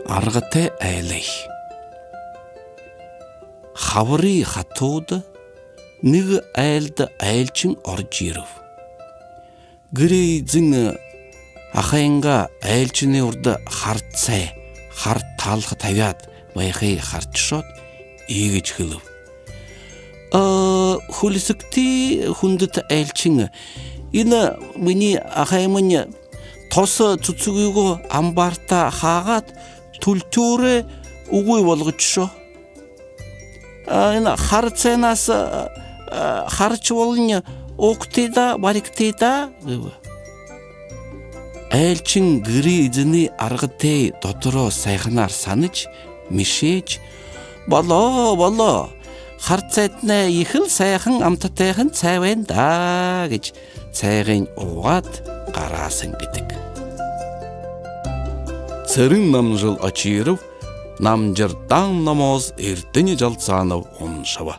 арғыте әлей. Хавыры хатуды, ныгы әлді әлчің оржиров. Гірей зіңі ахайынға әлчіне ұрды хартсай, харт талқы тавят, байхай хартшот, егіч хылып. Хулисікті хундыты әлчіңі. Ина мені ахаймыне тосы цуцугуго амбарта хагат тультуры угуй болгучшо. Ина харценасы харчы болыне оқтейда, бариктейда. Әлчің гірі идіні арғытей дотыро сайғынар саныч, мишеч. Бала, харцетіне ехіл сайғын амтатайғын сайвен да, геч сайғын оғат қарасын бетік. Цырын намжыл ачиров, намжыр таң намоз ертіні жалсанов он шава.